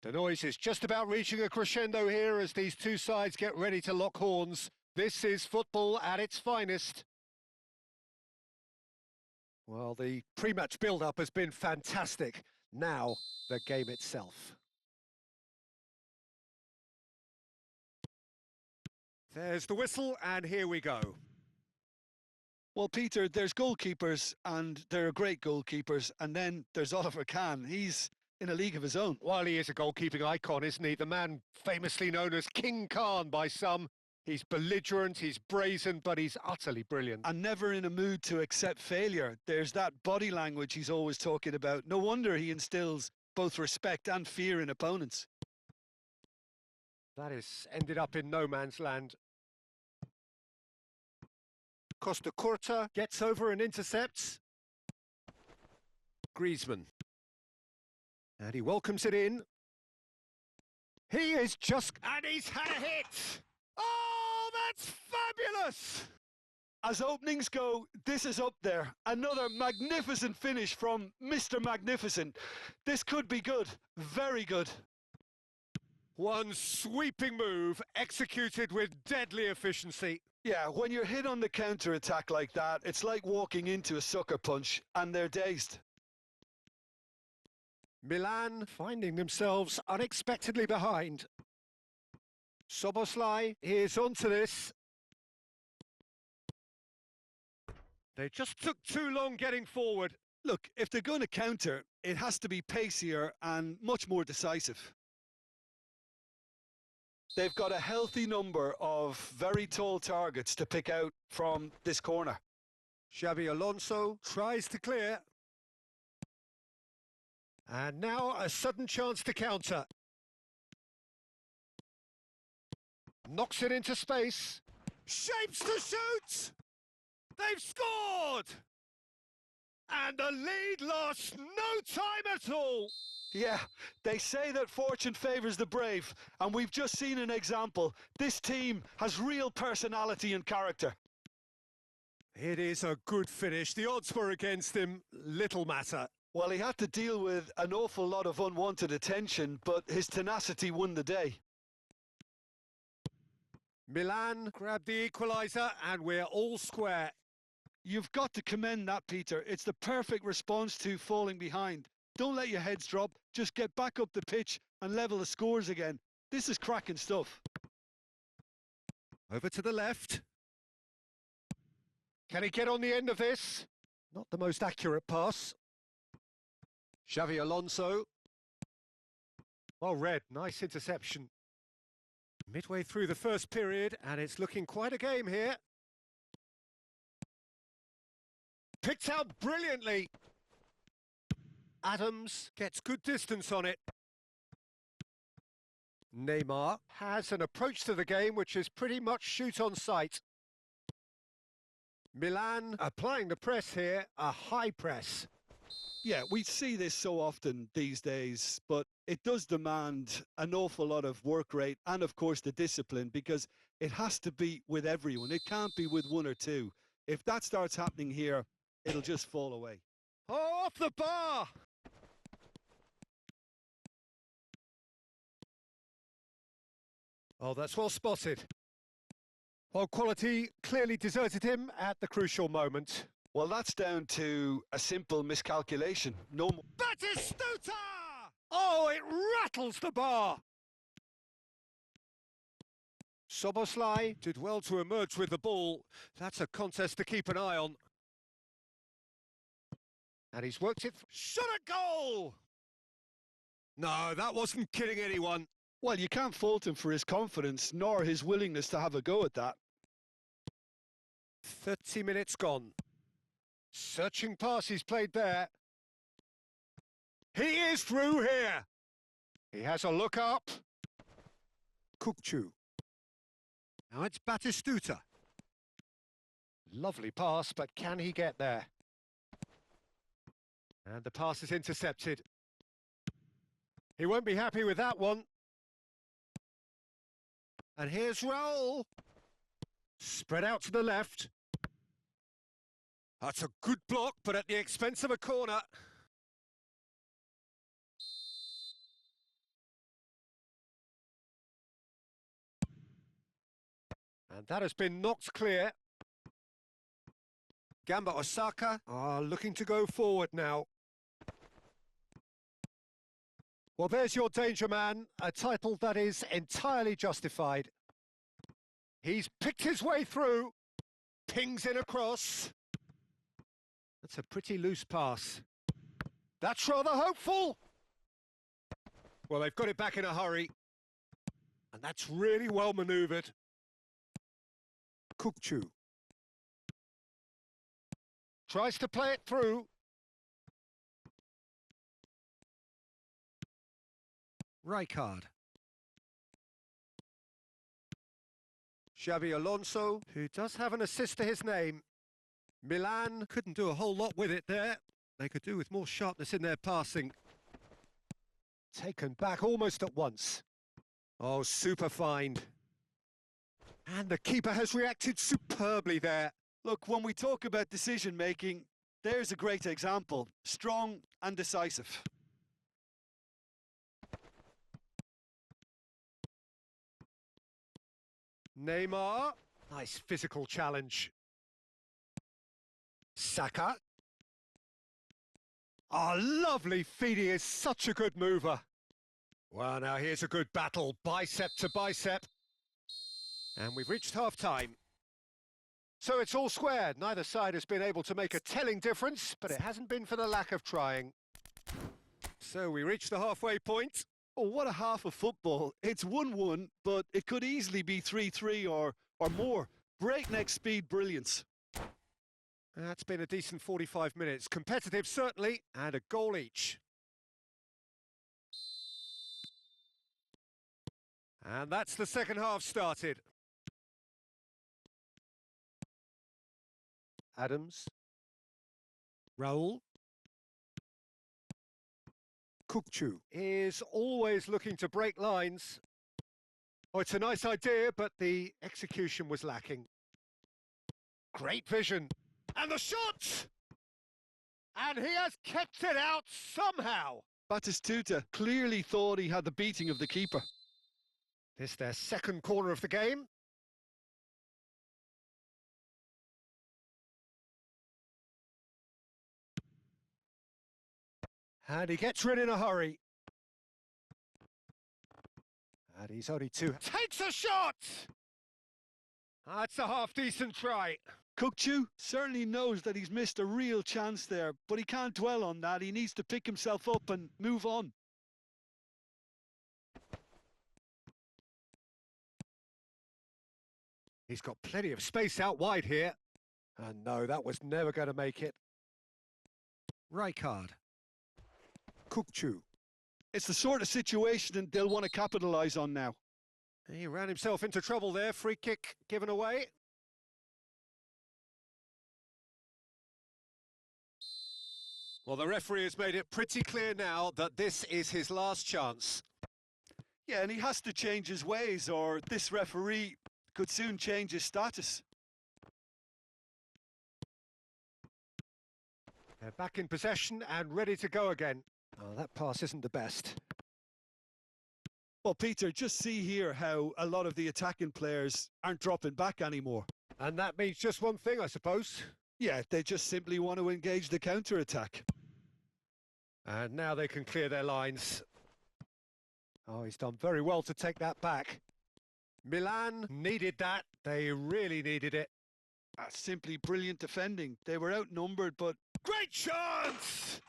The noise is just about reaching a crescendo here as these two sides get ready to lock horns. This is football at its finest. Well, the pre-match build-up has been fantastic. Now, the game itself. There's the whistle, and here we go. Well, Peter, there's goalkeepers, and there are great goalkeepers, and then there's Oliver Kahn. He's in a league of his own. Well, he is a goalkeeping icon, isn't he? The man famously known as King Khan by some. He's belligerent, he's brazen, but he's utterly brilliant. And never in a mood to accept failure. There's that body language he's always talking about. No wonder he instills both respect and fear in opponents. That has ended up in no man's land. Costa Curta gets over and intercepts. Griezmann. And he welcomes it in. He is just... And he's had a hit! Oh, that's fabulous! As openings go, this is up there. Another magnificent finish from Mr. Magnificent. This could be good. Very good. One sweeping move, executed with deadly efficiency. Yeah, when you're hit on the counter-attack like that, it's like walking into a sucker punch, and they're dazed. Milan finding themselves unexpectedly behind. Szoboszlai is onto this. They just took too long getting forward. Look, if they're going to counter, it has to be pacier and much more decisive. They've got a healthy number of very tall targets to pick out from this corner. Xabi Alonso tries to clear. And now a sudden chance to counter. Knocks it into space. Shapes to shoot! They've scored! And the lead lost no time at all. Yeah, they say that fortune favours the brave, and we've just seen an example. This team has real personality and character. It is a good finish. The odds were against him. Little matter. Well, he had to deal with an awful lot of unwanted attention, but his tenacity won the day. Milan grabbed the equaliser, and we're all square. You've got to commend that, Peter. It's the perfect response to falling behind. Don't let your heads drop. Just get back up the pitch and level the scores again. This is cracking stuff. Over to the left. Can he get on the end of this? Not the most accurate pass. Xabi Alonso. Well read, nice interception. Midway through the first period, and it's looking quite a game here. Picked out brilliantly. Adams gets good distance on it. Neymar has an approach to the game which is pretty much shoot on sight. Milan applying the press here, a high press. Yeah, we see this so often these days, but it does demand an awful lot of work rate and, of course, the discipline, because it has to be with everyone. It can't be with one or two. If that starts happening here, it'll just fall away. Oh, off the bar! Oh, that's well spotted. Well, quality clearly deserted him at the crucial moment. Well, that's down to a simple miscalculation. No more. Batistuta! Oh, it rattles the bar! Szoboszlai did well to emerge with the ball. That's a contest to keep an eye on. And he's worked it. Shot a goal! No, that wasn't kidding anyone. Well, you can't fault him for his confidence, nor his willingness to have a go at that. 30 minutes gone. Searching pass he's played there. He is through here. He has a look up. Kukçu. Now it's Batistuta. Lovely pass, but can he get there? And the pass is intercepted. He won't be happy with that one. And here's Raul. Spread out to the left. That's a good block, but at the expense of a corner. And that has been knocked clear. Gamba Osaka are looking to go forward now. Well, there's your danger man, a title that is entirely justified. He's picked his way through, pings in across. That's a pretty loose pass. That's rather hopeful. Well, they've got it back in a hurry. And that's really well manoeuvred. Kukçu tries to play it through. Rijkaard. Xabi Alonso, who does have an assist to his name. Milan couldn't do a whole lot with it there. They could do with more sharpness in their passing. Taken back almost at once. Oh, super find. And the keeper has reacted superbly there. Look, when we talk about decision-making, there's a great example. Strong and decisive. Neymar. Nice physical challenge. Saka. Oh, lovely feed. He is such a good mover. Well, now here's a good battle, bicep to bicep. And we've reached half-time. So it's all squared. Neither side has been able to make a telling difference, but it hasn't been for the lack of trying. So we reach the halfway point. Oh, what a half of football. It's 1-1, but it could easily be 3-3 or more. Breakneck speed brilliance. That's been a decent 45 minutes. Competitive, certainly, and a goal each. And that's the second half started. Adams. Raul. Kukçu is always looking to break lines. Oh, it's a nice idea, but the execution was lacking. Great vision. And the shot! And he has kept it out somehow. Batistuta clearly thought he had the beating of the keeper. This their second corner of the game. And he gets rid in a hurry. And he's only two. Takes a shot! That's a half-decent try. Kukçu certainly knows that he's missed a real chance there, but he can't dwell on that. He needs to pick himself up and move on. He's got plenty of space out wide here. And no, that was never going to make it. Rijkaard. Kukçu. It's the sort of situation that they'll want to capitalise on now. He ran himself into trouble there. Free kick given away. Well, the referee has made it pretty clear now that this is his last chance. Yeah, and he has to change his ways, or this referee could soon change his status. They're back in possession and ready to go again. Oh, that pass isn't the best. Well, Peter, just see here how a lot of the attacking players aren't dropping back anymore. And that means just one thing, I suppose. Yeah, they just simply want to engage the counter-attack. And now they can clear their lines. Oh, he's done very well to take that back. Milan needed that. They really needed it. That's simply brilliant defending. They were outnumbered, but... Great chance!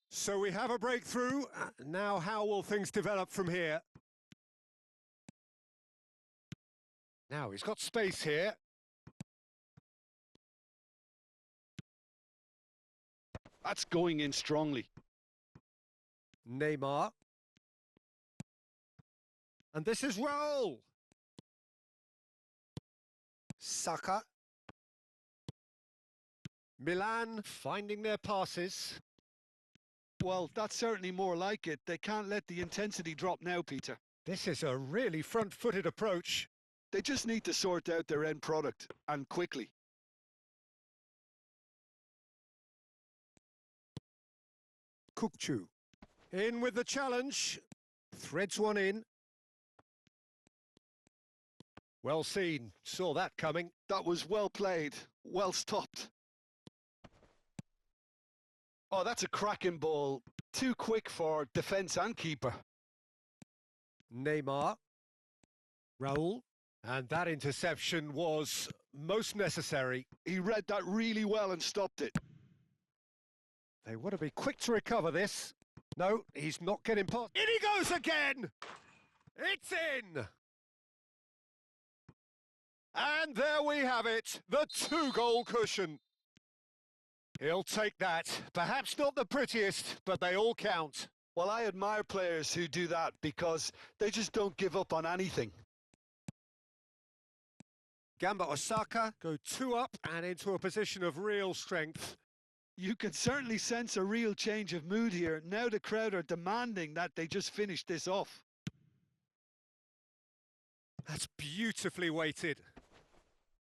So we have a breakthrough. Now how will things develop from here? Now he's got space here. That's going in strongly. Neymar. And this is Raul. Saka. Milan finding their passes. Well, that's certainly more like it. They can't let the intensity drop now, Peter. This is a really front-footed approach. They just need to sort out their end product, and quickly. Kukçu. In with the challenge. Threads one in. Well seen. Saw that coming. That was well played. Well stopped. Oh, that's a cracking ball. Too quick for defence and keeper. Neymar. Raul. And that interception was most necessary. He read that really well and stopped it. They want to be quick to recover this. No, he's not getting past. In he goes again! It's in! And there we have it, the 2-goal cushion. He'll take that. Perhaps not the prettiest, but they all count. Well, I admire players who do that because they just don't give up on anything. Gamba Osaka go 2 up and into a position of real strength. You can certainly sense a real change of mood here. Now the crowd are demanding that they just finish this off. That's beautifully weighted.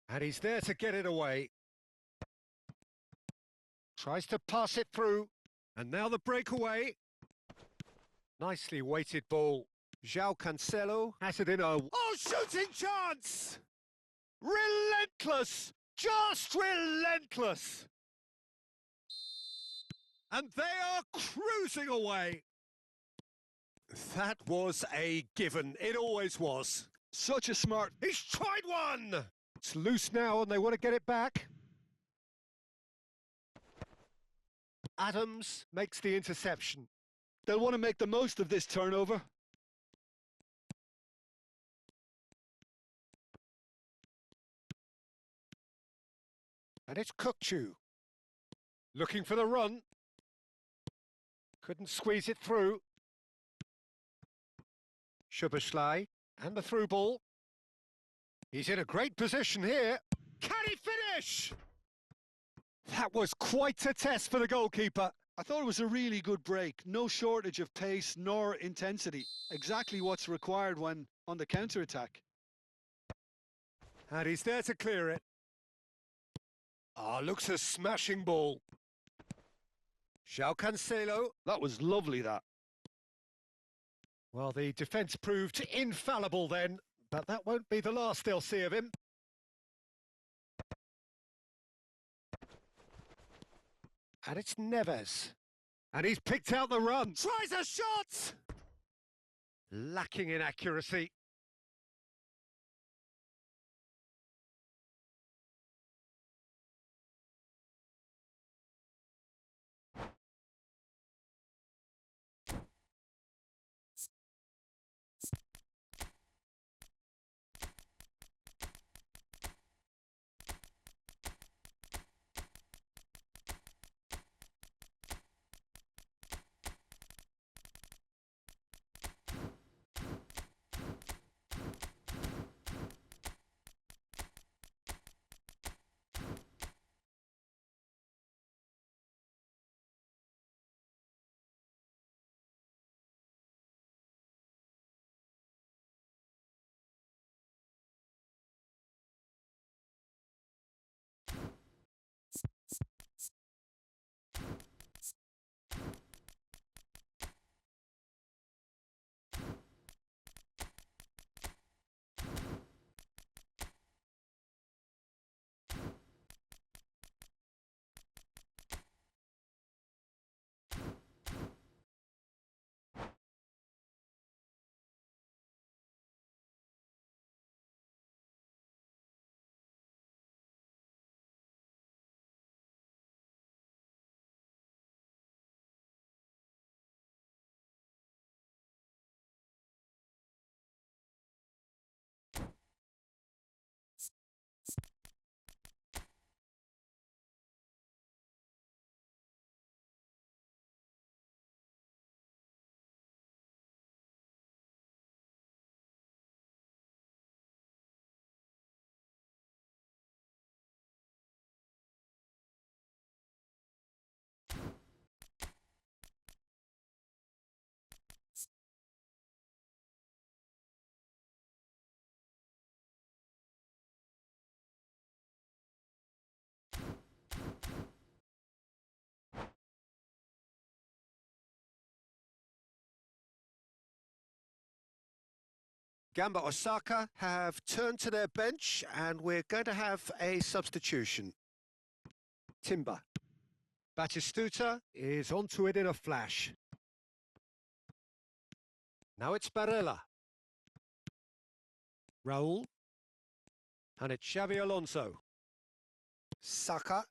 And he's there to get it away. Tries to pass it through. And now the breakaway. Nicely weighted ball. João Cancelo has it in a... Oh, shooting chance! Relentless! Just relentless! And they are cruising away. That was a given. It always was. Such a smart... He's tried one! It's loose now and they want to get it back. Adams makes the interception. They'll want to make the most of this turnover. And it's Kukçu. Looking for the run. Couldn't squeeze it through. Szoboszlai and the through ball. He's in a great position here. Can he finish? That was quite a test for the goalkeeper. I thought it was a really good break. No shortage of pace nor intensity. Exactly what's required when on the counter-attack. And he's there to clear it. Ah, looks a smashing ball. João Cancelo. That was lovely, that. Well, the defence proved infallible then, but that won't be the last they'll see of him. And it's Neves. And he's picked out the run. Tries a shot! Lacking in accuracy. Gamba Osaka have turned to their bench and we're going to have a substitution. Timber. Batistuta is onto it in a flash. Now it's Barella. Raul. And it's Xavi Alonso. Saka.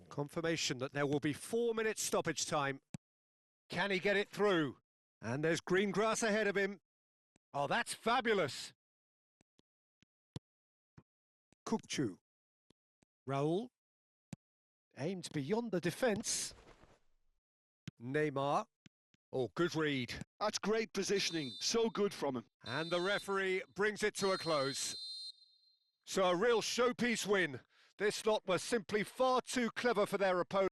Confirmation that there will be 4 minutes stoppage time. Can he get it through? And there's green grass ahead of him. Oh, that's fabulous. Kukçu. Raul. Aimed beyond the defence. Neymar. Oh, good read. That's great positioning. So good from him. And the referee brings it to a close. So a real showpiece win. This lot were simply far too clever for their opponent.